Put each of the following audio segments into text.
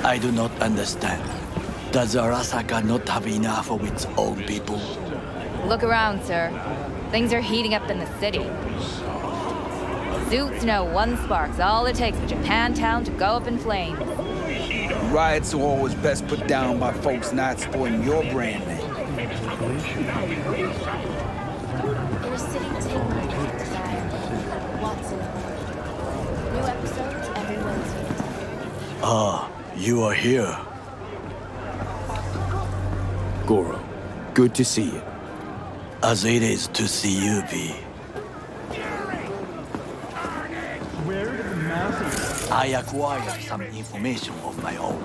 I do not understand. Does Arasaka not have enough of its own people? Look around, sir. Things are heating up in the city. Zoots know one spark's all it takes for Japantown to go up in flames. Riots are always best put down by folks not supporting your brand name. Inner City Takeover by Watson. New episodes every Wednesday. Ah, you are here. Goro, good to see you. As it is to see you, V. I acquired some information of my own.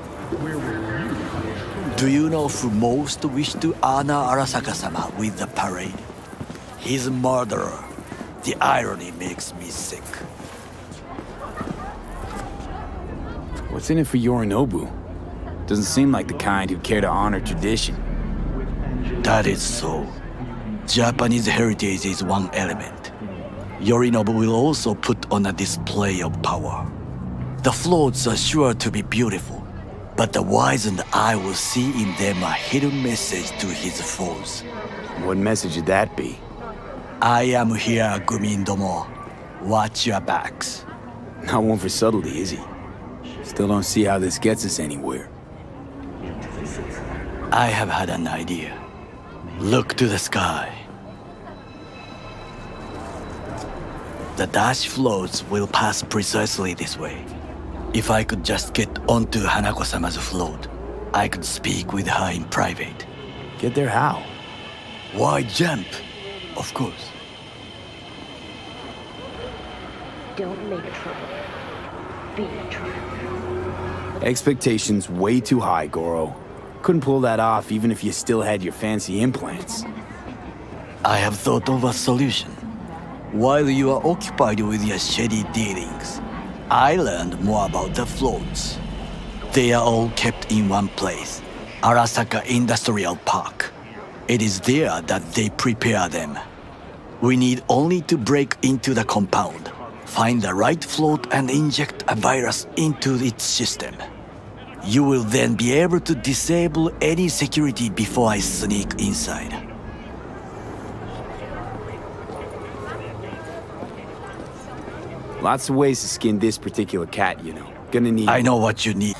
Do you know who most wished to honor Arasaka-sama with the parade? His murderer. The irony makes me sick. What's in it for Yorinobu? Doesn't seem like the kind who care to honor tradition. That is so. Japanese heritage is one element. Yorinobu will also put on a display of power. The floats are sure to be beautiful, but the wizened eye will see in them a hidden message to his foes. What message would that be? I am here, Gumindomo. Watch your backs. Not one for subtlety, is he? Still don't see how this gets us anywhere. I have had an idea. Look to the sky. The dash floats will pass precisely this way. If I could just get onto Hanako-sama's float, I could speak with her in private. Get there how? Why jump? Of course. Don't make trouble. Be trouble. Expectations way too high, Goro. Couldn't pull that off even if you still had your fancy implants. I have thought of a solution. While you are occupied with your shady dealings, I learned more about the floats. They are all kept in one place, Arasaka Industrial Park. It is there that they prepare them. We need only to break into the compound, find the right float and inject a virus into its system. You will then be able to disable any security before I sneak inside. Lots of ways to skin this particular cat, you know. Gonna need... I know what you need.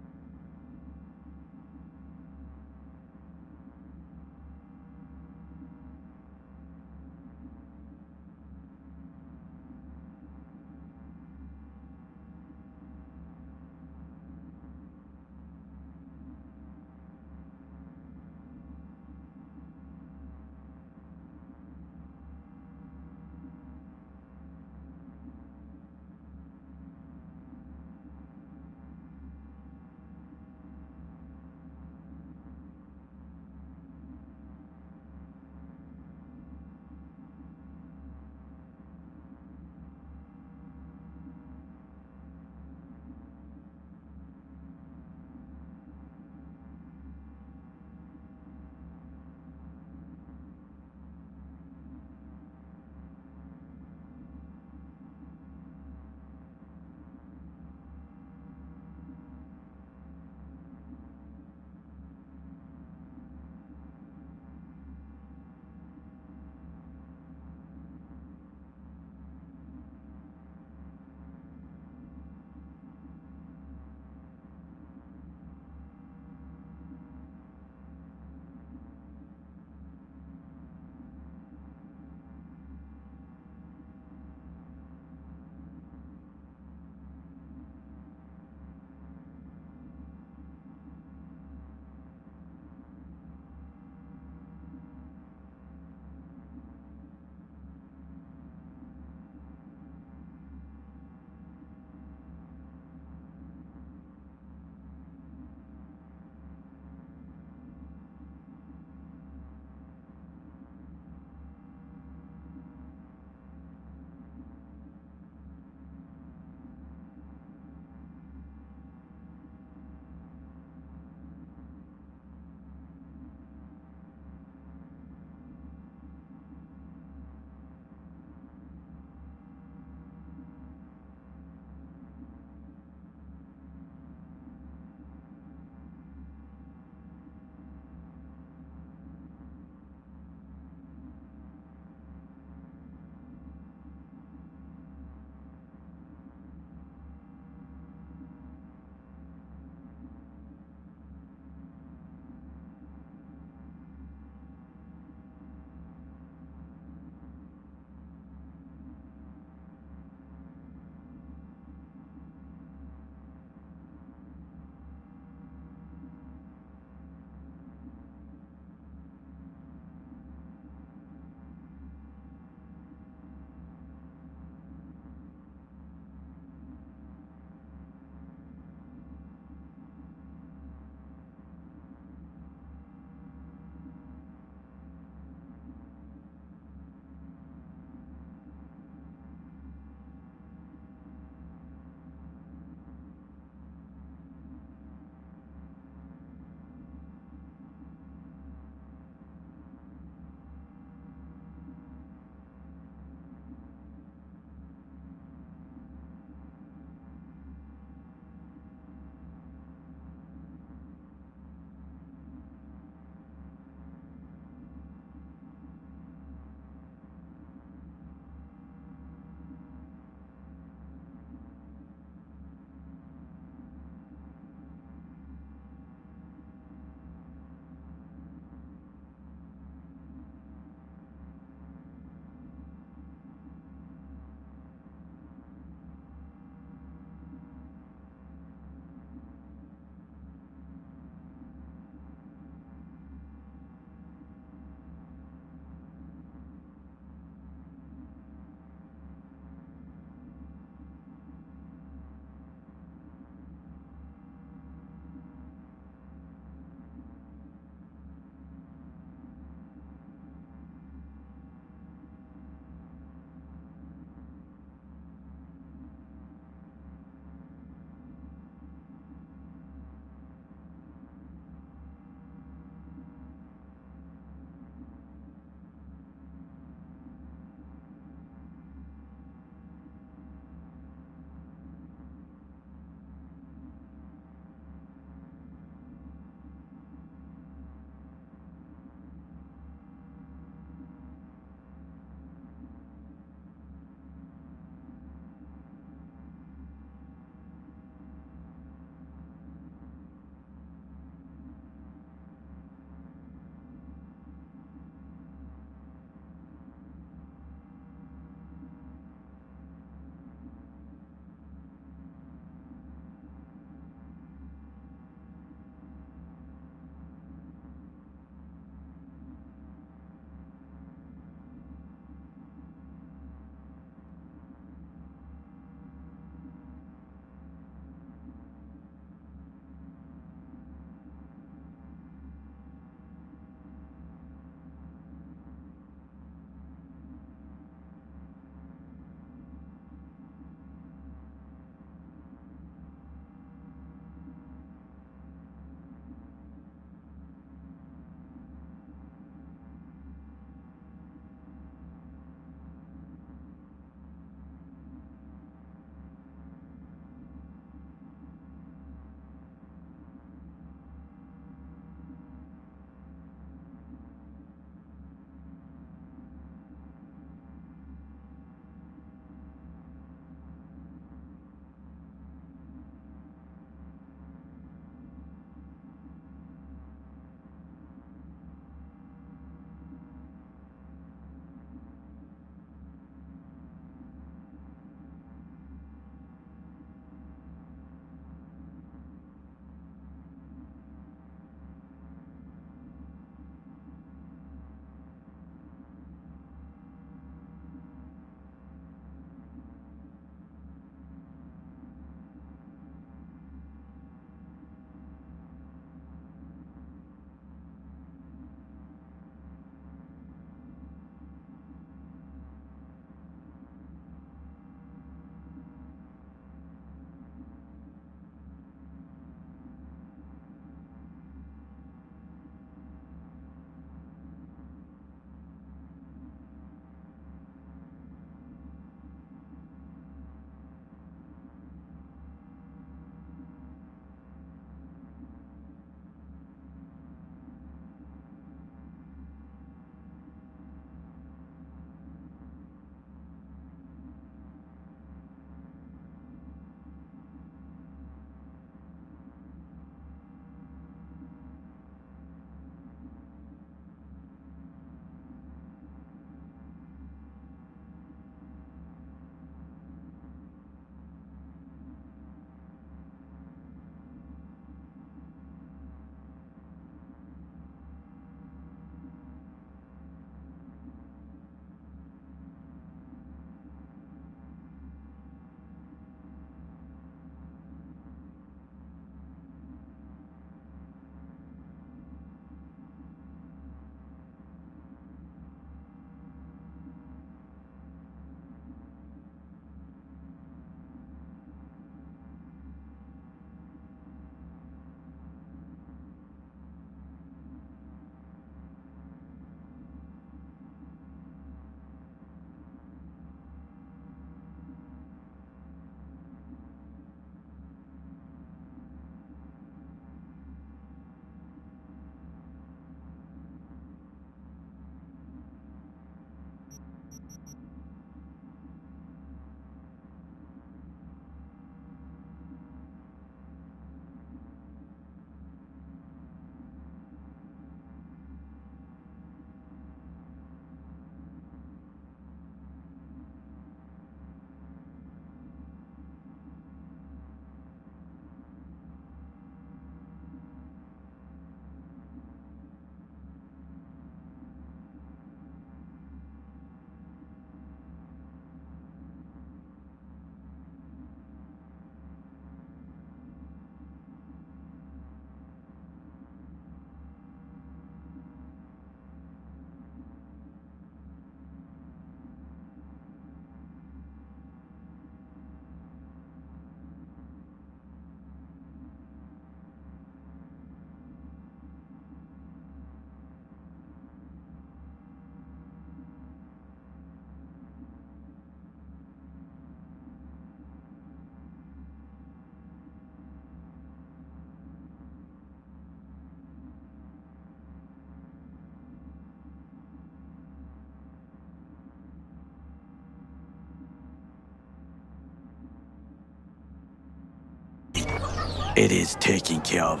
It is taken care of.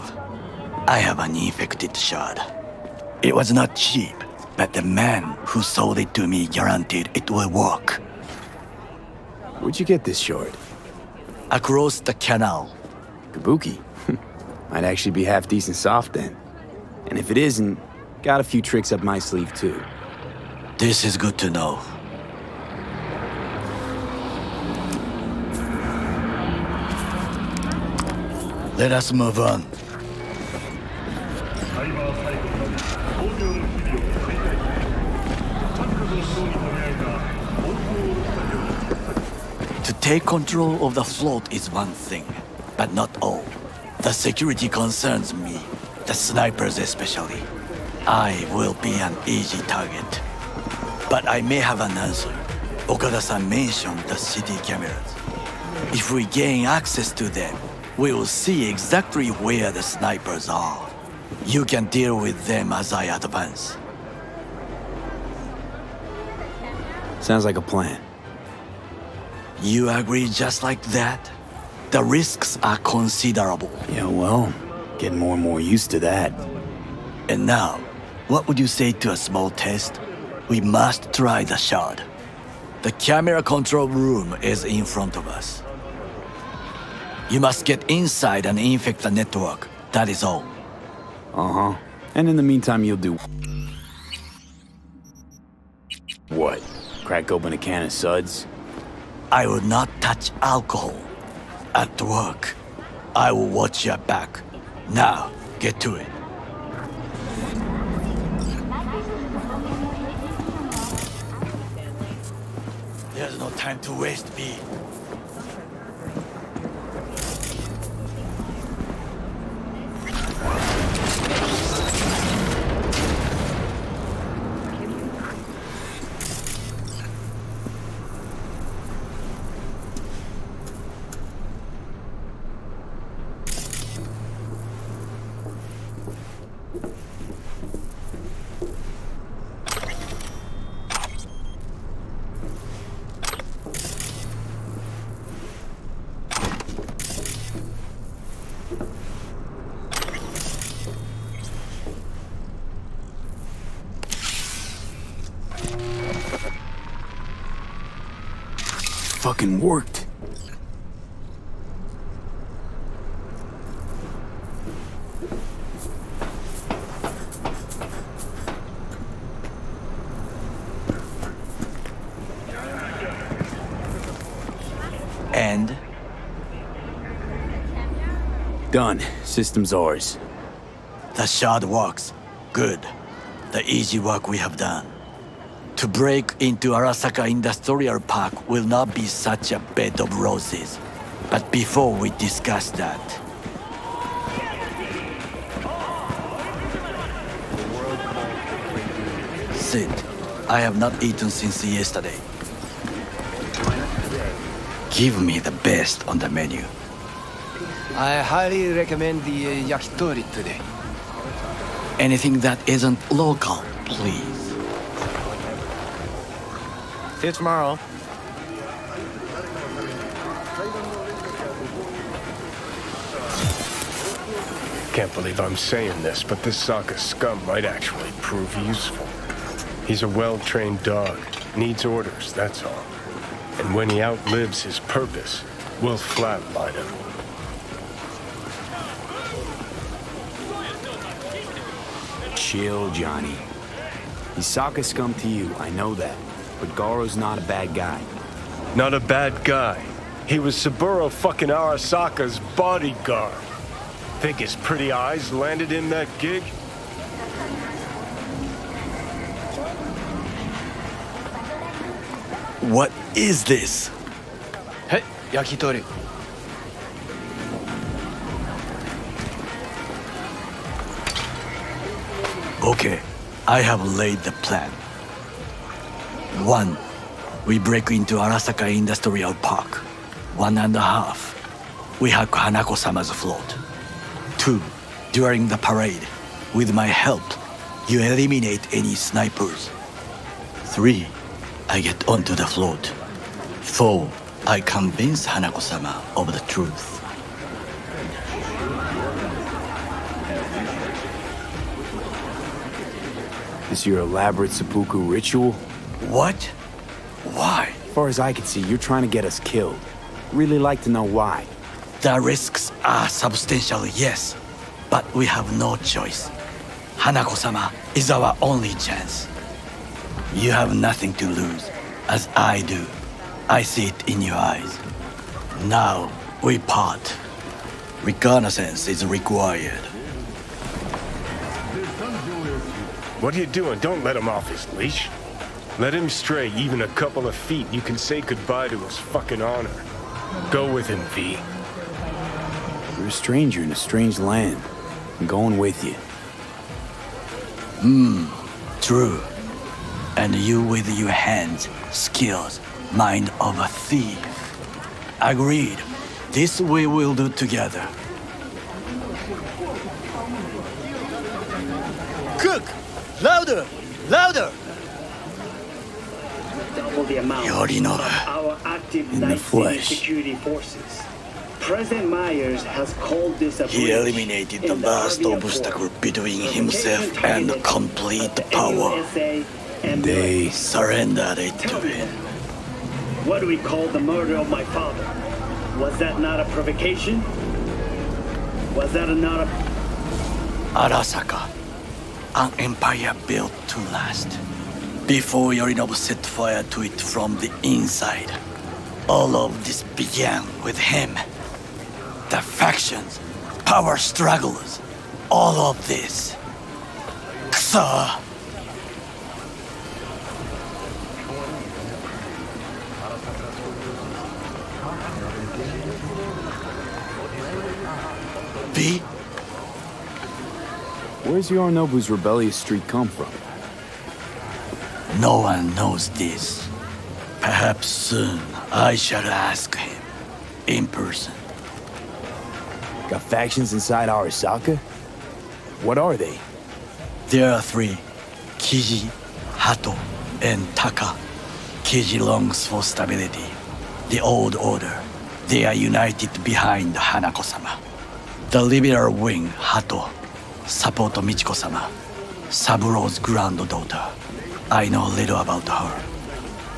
I have an infected shard. It was not cheap, but the man who sold it to me guaranteed it will work. Where'd you get this shard? Across the canal. Kabuki? Might actually be half decent soft then. And if it isn't, got a few tricks up my sleeve too. This is good to know. Let us move on. To take control of the float is one thing, but not all. The security concerns me, the snipers especially. I will be an easy target. But I may have an answer. Okada-san mentioned the city cameras. If we gain access to them, we will see exactly where the snipers are. You can deal with them as I advance. Sounds like a plan. You agree just like that? The risks are considerable. Yeah, well, getting more and more used to that. And now, what would you say to a small test? We must try the shard. The camera control room is in front of us. You must get inside and infect the network. That is all. Uh-huh. And in the meantime, you'll do... What? Crack open a can of suds? I will not touch alcohol. At work, I will watch your back. Now, get to it. There's no time to waste, B. Fucking worked. And? Done. System's ours. The shard works. Good. The easy work we have done. To break into Arasaka Industrial Park will not be such a bed of roses. But before we discuss that... Sit. I have not eaten since yesterday. Give me the best on the menu. I highly recommend the yakitori today. Anything that isn't local, please. See you tomorrow. Can't believe I'm saying this, but this Sokka scum might actually prove useful. He's a well-trained dog. Needs orders, that's all. And when he outlives his purpose, we'll flatline him. Chill, Johnny. He's Sokka scum to you, I know that. But Garo's not a bad guy. Not a bad guy. He was Saburo fucking Arasaka's bodyguard. Think his pretty eyes landed in that gig? What is this? Hey, yakitori. Okay, I have laid the plan. 1. We break into Arasaka Industrial Park. 1.5. We hack Hanako-sama's float. 2. During the parade, with my help, you eliminate any snipers. 3. I get onto the float. 4. I convince Hanako-sama of the truth. This your elaborate seppuku ritual? What? Why? As far as I can see, you're trying to get us killed. Really like to know why. The risks are substantial, yes, but we have no choice. Hanako-sama is our only chance. You have nothing to lose, as I do. I see it in your eyes. Now, we part. Reconnaissance is required. What are you doing? Don't let him off his leash. Let him stray even a couple of feet. You can say goodbye to his fucking honor. Go with him, V. You're a stranger in a strange land. I'm going with you. True. And you with your hands, skills, mind of a thief. Agreed. This we will do together. Cook! Louder! Louder! Double the amount Yorinobu. of our active In the night city flesh. security forces. President Myers has called this a He breach eliminated the in last army obstacle accord. between himself Provocation and targeted complete at the power. NUSA and They Surrendered it to him. what do we call the murder of my father? Was that not a provocation? Was that not a... Arasaka, an empire built to last. Before Yorinobu set fire to it from the inside, all of this began with him. The factions, power struggles, all of this. Kusa! V? Where's Yorinobu's rebellious streak come from? No one knows this. Perhaps soon I shall ask him in person. Got factions inside Arasaka? What are they? There are three: Kiji, Hato, and Taka. Kiji longs for stability. The old order. They are united behind Hanako-sama. The liberal wing, Hato, support Michiko-sama, Saburo's granddaughter. I know little about her.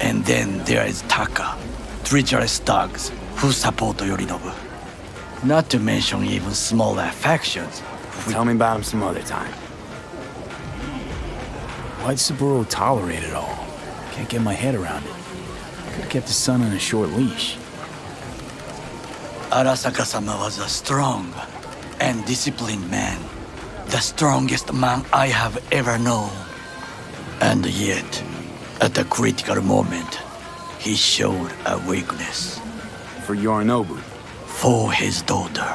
And then there is Taka, treacherous thugs who support Yorinobu. Not to mention even smaller factions. Tell me about him some other time. Why'd Saburo tolerate it all? Can't get my head around it. Could've kept his son on a short leash. Arasaka-sama was a strong and disciplined man. The strongest man I have ever known. And yet, at a critical moment, he showed a weakness For Yorinobu. for his daughter.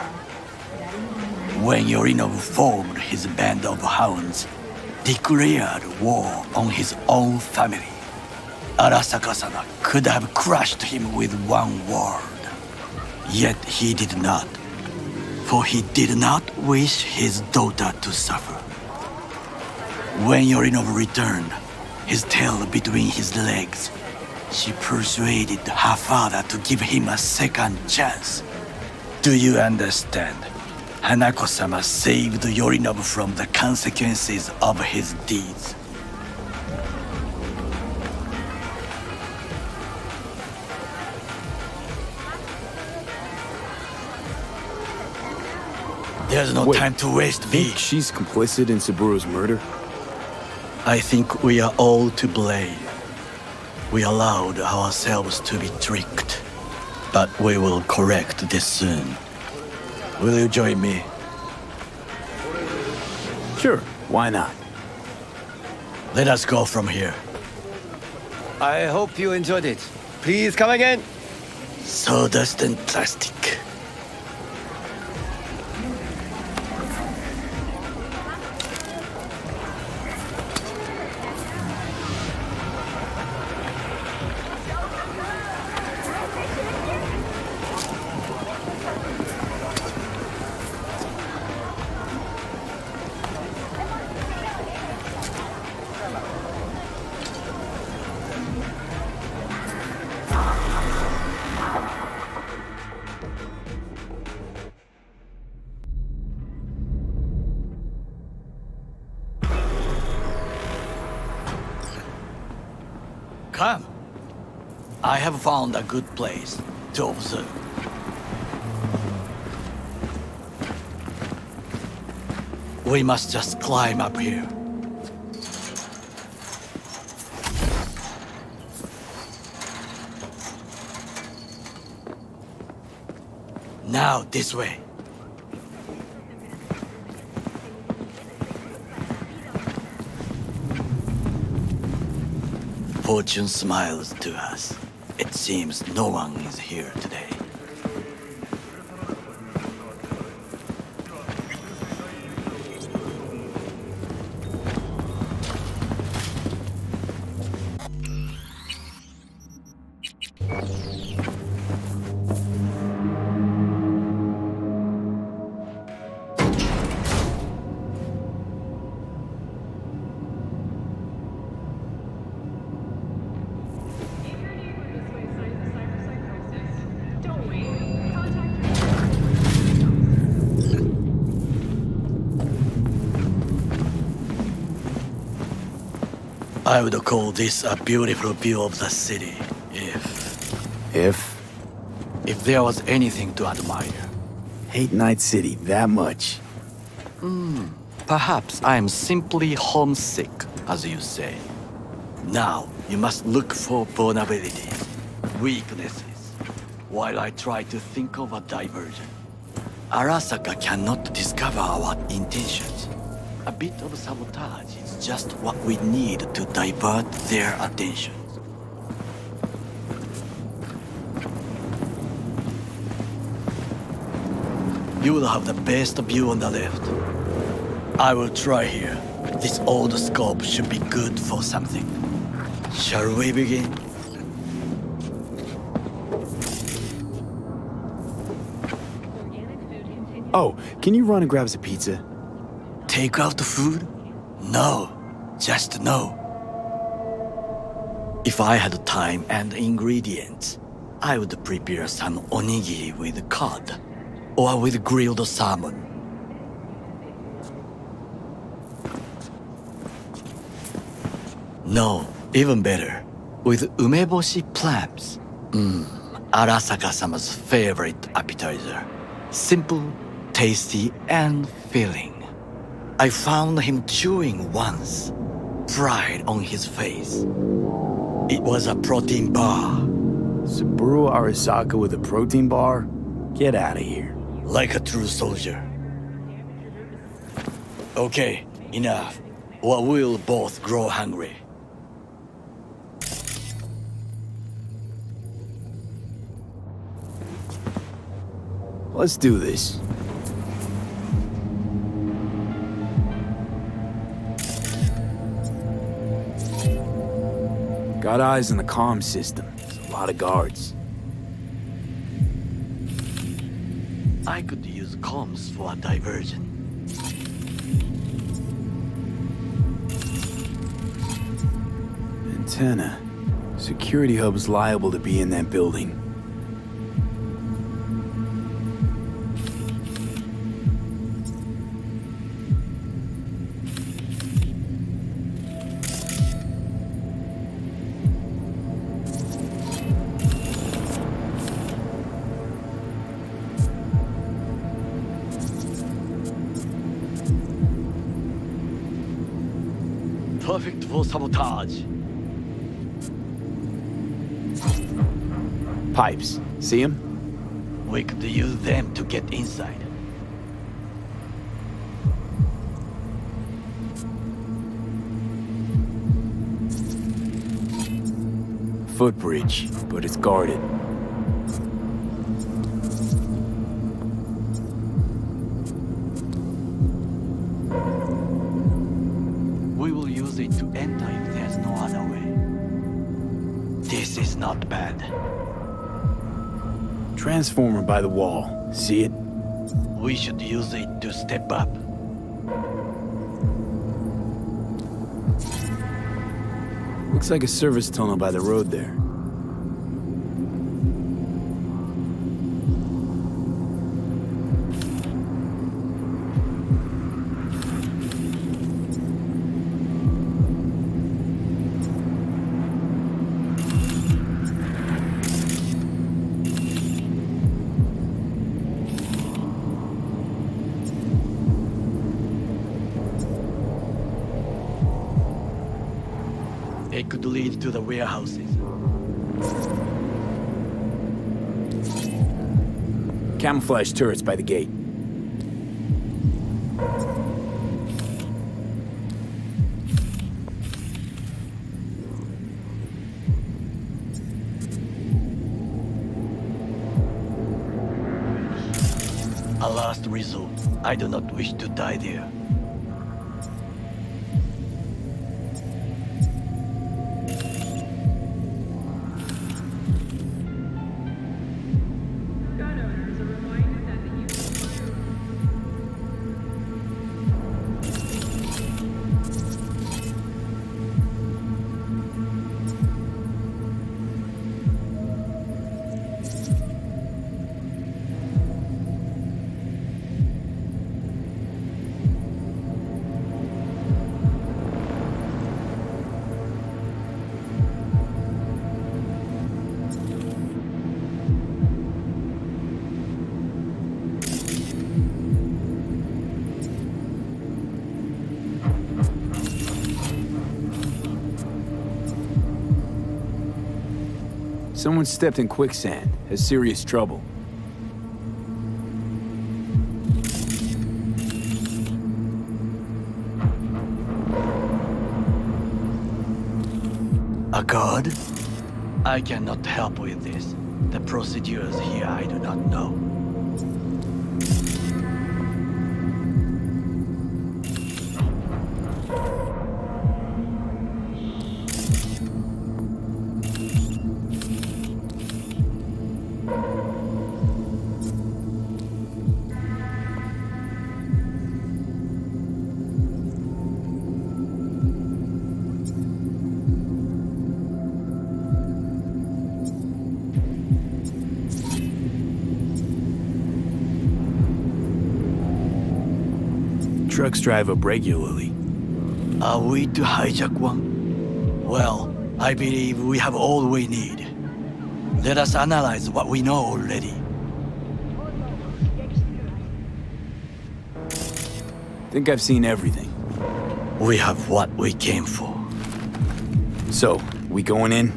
When Yorinobu formed his band of hounds, declared war on his own family, Arasaka-sama could have crushed him with one word. Yet he did not, for he did not wish his daughter to suffer. When Yorinobu returned, his tail between his legs, she persuaded her father to give him a second chance. Do you understand? Hanako-sama saved Yorinobu from the consequences of his deeds. There's no Wait, time to waste, V. Think she's complicit in Saburo's murder? I think we are all to blame. We allowed ourselves to be tricked. But we will correct this soon. Will you join me? Sure, why not? Let us go from here. I hope you enjoyed it. Please come again. Sawdust and plastic. Come. I have found a good place to observe. We must just climb up here. Now, this way. Fortune smiles to us. It seems no one is here today. I would call this a beautiful view of the city, if there was anything to admire. Hate Night City that much. Perhaps I am simply homesick, as you say. Now, you must look for vulnerabilities, weaknesses, while I try to think of a diversion. Arasaka cannot discover our intentions. A bit of sabotage is just what we need to divert their attention. You will have the best view on the left. I will try here. This old scope should be good for something. Shall we begin? Oh, can you run and grab us a pizza? Take out the food? No, just no. If I had time and ingredients, I would prepare some onigiri with cod or with grilled salmon. No, even better, with umeboshi clams. Arasaka-sama's favorite appetizer. Simple, tasty, and filling. I found him chewing once, pride on his face. It was a protein bar. Saburo Arasaka with a protein bar? Get out of here. Like a true soldier. Okay, enough, or we'll both grow hungry. Let's do this. Got eyes on the comm system. There's a lot of guards. I could use comms for a diversion. Antenna. Security hub's liable to be in that building. Perfect for sabotage. Pipes. See them? We could use them to get inside. Footbridge, but it's guarded. We will use it to enter if there's no other way. This is not bad. Transformer by the wall. See it? We should use it to step up. Looks like a service tunnel by the road there. lead to the warehouses. Camouflage turrets by the gate. A last resort. I do not wish to die there. Someone stepped in quicksand. Has serious trouble. A god? I cannot help with this. The procedures here I do not know. Trucks drive up regularly. Are we to hijack one? Well, I believe we have all we need. Let us analyze what we know already. Think I've seen everything. We have what we came for. So, we going in?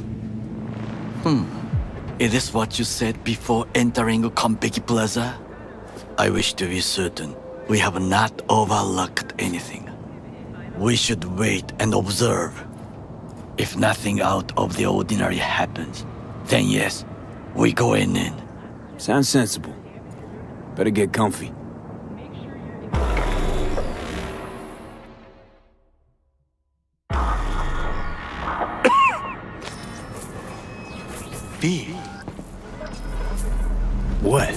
Is this what you said before entering Konpeki Plaza? I wish to be certain we have not overlooked anything. We should wait and observe. If nothing out of the ordinary happens, then yes, we go in. Sounds sensible. Better get comfy. B. What?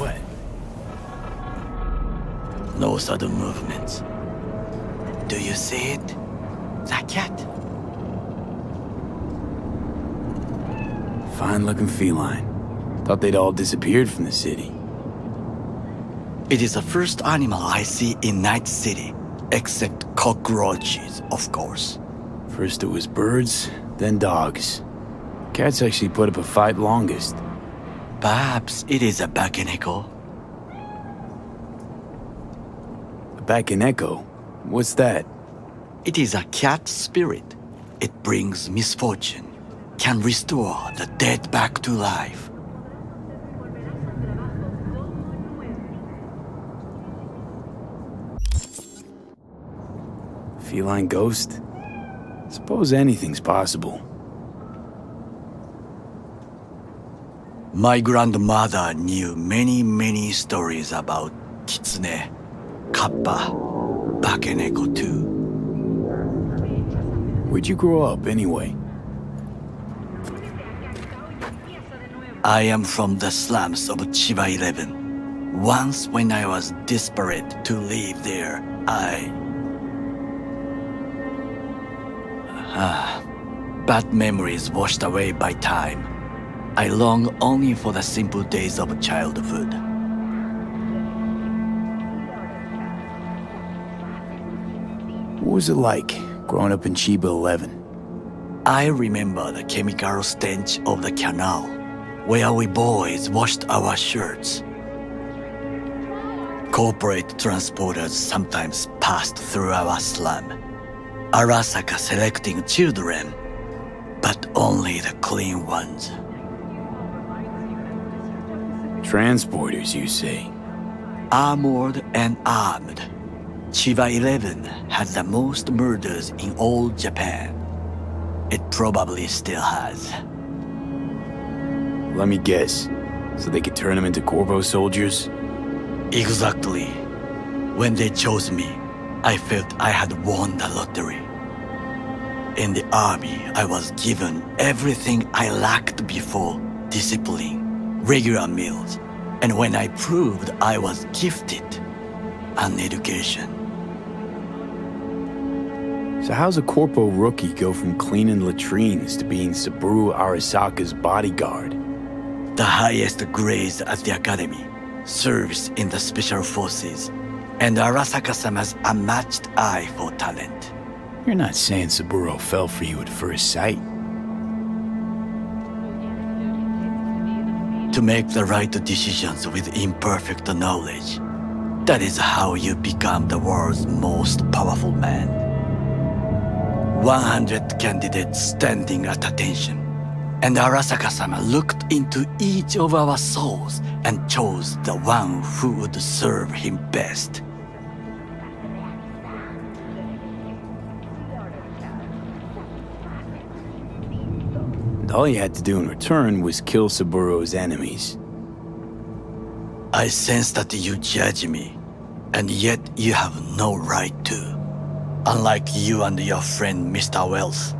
No sudden movements. Do you see it? The cat? Fine-looking feline. Thought they'd all disappeared from the city. It is the first animal I see in Night City, except cockroaches, of course. First it was birds, then dogs. Cats actually put up a fight longest. Perhaps it is a Bakeneko. A Bakeneko? What's that? It is a cat spirit. It brings misfortune, can restore the dead back to life. Feline ghost? Suppose anything's possible. My grandmother knew many stories about Kitsune, Kappa, Bakeneko too. Where'd you grow up, anyway? I am from the slums of Chiba 11. Once when I was desperate to live there, bad memories washed away by time. I long only for the simple days of childhood. What was it like, growing up in Chiba 11? I remember the chemical stench of the canal, where we boys washed our shirts. Corporate transporters sometimes passed through our slum, Arasaka selecting children. but only the clean ones. Transporters, you say? Armored and armed. Chiba 11 had the most murders in all Japan. It probably still has. Let me guess. So they could turn them into Corvo soldiers? Exactly. When they chose me, I felt I had won the lottery. In the army, I was given everything I lacked before: discipline, regular meals, and when I proved I was gifted, an education. So how's a Corpo rookie go from cleaning latrines to being Saburo Arasaka's bodyguard? The highest grades at the academy, service in the special forces, and Arasaka-sama's unmatched eye for talent. You're not saying Saburo fell for you at first sight. To make the right decisions with imperfect knowledge, that is how you become the world's most powerful man. 100 candidates standing at attention, and Arasaka-sama looked into each of our souls and chose the one who would serve him best. And all you had to do in return was kill Saburo's enemies. I sense that you judge me, and yet you have no right to. Unlike you and your friend Mr. Wells,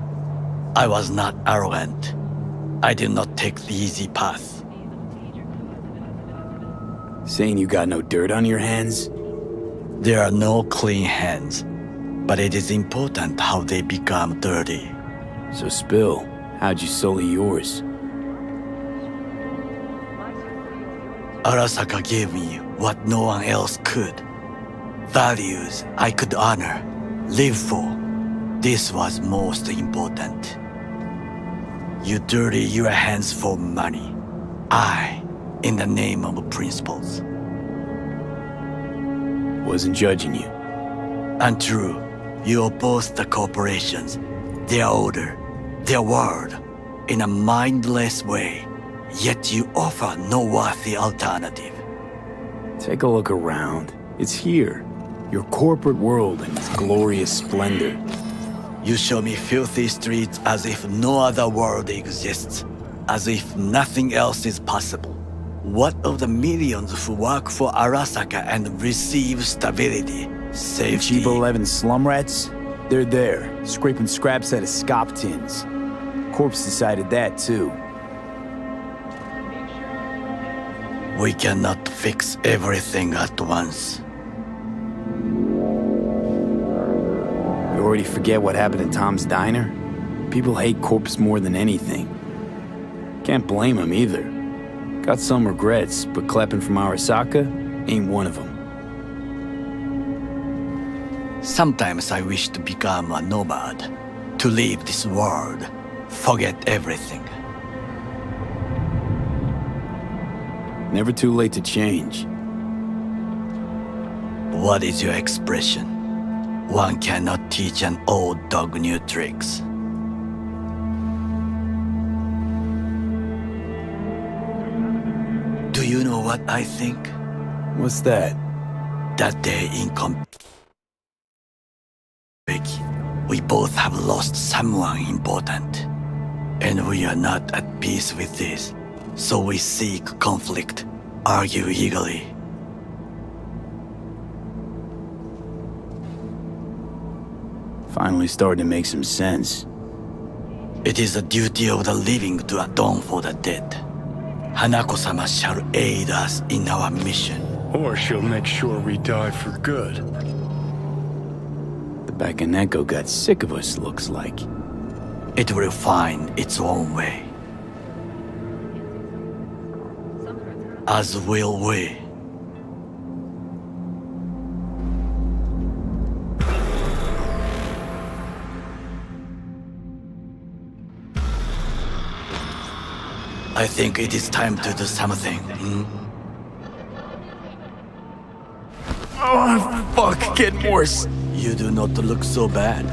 I was not arrogant. I did not take the easy path. Saying you got no dirt on your hands? There are no clean hands, but it is important how they become dirty. So spill, how'd you sully yours? Arasaka gave me what no one else could. Values I could honor, live for. This was most important. You dirty your hands for money. I, in the name of principles. Wasn't judging you. Untrue. You oppose the corporations, their order, their word, in a mindless way, yet you offer no worthy alternative. Take a look around. It's here. Your corporate world in its glorious splendor. You show me filthy streets as if no other world exists, as if nothing else is possible. What of the millions who work for Arasaka and receive stability, safety? Chiba 11 slum rats? They're there, scraping scraps out of scop tins. Corpse decided that too. We cannot fix everything at once. You already forget what happened at Tom's Diner? People hate Corpse more than anything. Can't blame him either. Got some regrets, but clapping from Arasaka ain't one of them. Sometimes I wish to become a nomad, to leave this world, forget everything. Never too late to change. What is your expression? One cannot teach an old dog new tricks. Do you know what I think? What's that? That day in we both have lost someone important. And we are not at peace with this. So we seek conflict, argue eagerly. Finally starting to make some sense. It is the duty of the living to atone for the dead. Hanako-sama shall aid us in our mission. Or she'll make sure we die for good. The Bakaneko got sick of us, looks like. It will find its own way. As will we. I think it is time to do something. Oh, fuck, getting worse. You do not look so bad.